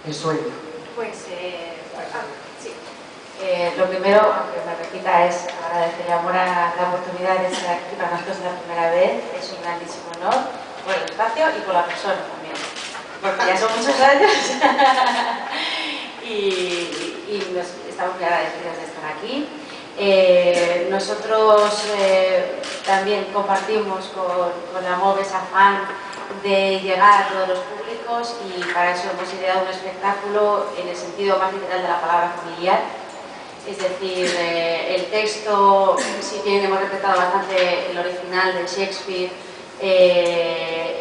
el sueño? Pues, sí. Lo primero, aunque me repita, es agradecerle a Mora la oportunidad de estar aquí para nosotros la primera vez. Es un grandísimo honor por el espacio y por la persona también, porque ya son muchos años y estamos muy agradecidos de estar aquí. Nosotros también compartimos con la MOVE ese afán de llegar a todos los públicos y para eso hemos ideado un espectáculo en el sentido más literal de la palabra familiar. Es decir, el texto, si bien hemos respetado bastante el original de Shakespeare,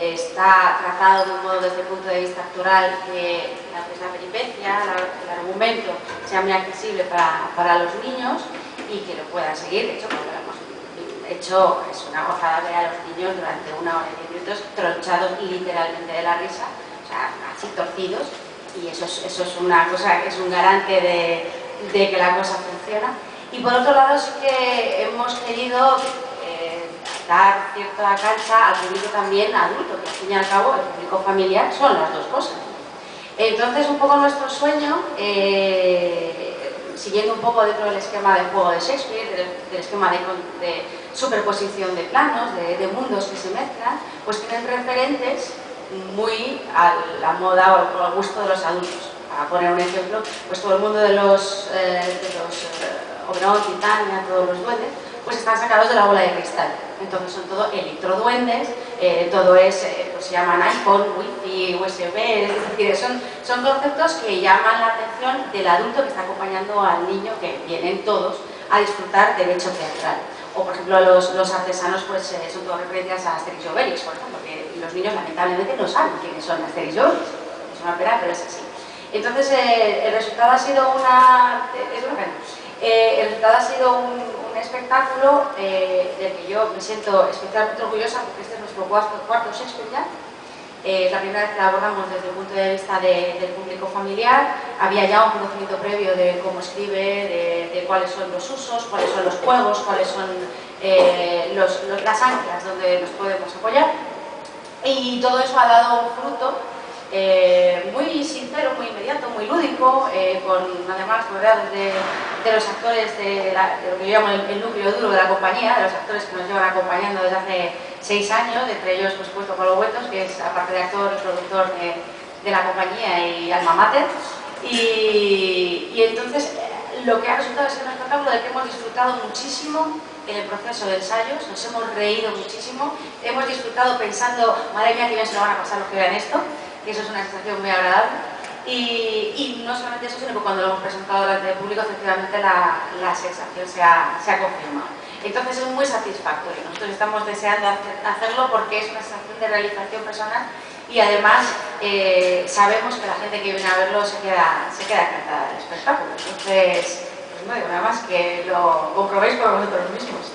está tratado de un modo desde el punto de vista actoral que la peripecia, el argumento sea muy accesible para los niños y que lo puedan seguir. De hecho, como lo hemos hecho, es una gozada ver a los niños durante 1 hora y 10 minutos tronchados literalmente de la risa, o sea, así torcidos, y eso es una cosa, es un garante de que la cosa funciona. Y por otro lado sí que hemos querido dar cierta cancha al público también adulto, que al fin y al cabo el público familiar son las dos cosas. Entonces un poco nuestro sueño, siguiendo un poco dentro del esquema de juego de Shakespeare, del esquema de superposición de planos, de mundos que se mezclan, pues tienen referentes muy a la moda o al gusto de los adultos. Para poner un ejemplo, pues todo el mundo de los Oberon, Titania, todos los duendes, pues están sacados de la bola de cristal. Entonces son todo electroduendes, todo es, pues se llaman iPhone, Wi-Fi, USB, es decir, son conceptos que llaman la atención del adulto que está acompañando al niño, que vienen todos a disfrutar del hecho teatral. O por ejemplo los artesanos pues son todas referencias a Asterix y Obelix, por ejemplo, que los niños lamentablemente no saben quiénes son Asterix y Obelix. Es una pena, pero es así. Entonces el resultado ha sido el resultado ha sido un espectáculo del que yo me siento especialmente orgullosa, porque este es nuestro cuarto Shakespeare ya. La primera vez que la abordamos desde el punto de vista del público familiar. Había ya un conocimiento previo de cómo escribe, de cuáles son los usos, cuáles son los juegos, cuáles son las anclas donde nos podemos apoyar. Y todo eso ha dado un fruto muy sincero, muy inmediato, muy lúdico, además rodeados de los actores de lo que yo llamo el núcleo duro de la compañía, de los actores que nos llevan acompañando desde hace 6 años, entre ellos pues puesto Pablo Huetos, que es aparte de actor y productor de la compañía y alma mater. Y entonces lo que ha resultado es un espectáculo del que hemos disfrutado muchísimo en el proceso de ensayos, nos hemos reído muchísimo, hemos disfrutado pensando, madre mía, que bien se lo van a pasar los que vean esto, que eso es una sensación muy agradable. Y no solamente eso, sino que cuando lo hemos presentado delante del público, efectivamente la sensación se ha confirmado. Entonces es muy satisfactorio. Nosotros estamos deseando hacerlo porque es una sensación de realización personal y además sabemos que la gente que viene a verlo se queda encantada del espectáculo. Entonces, pues no digo nada más que lo comprobéis por vosotros mismos.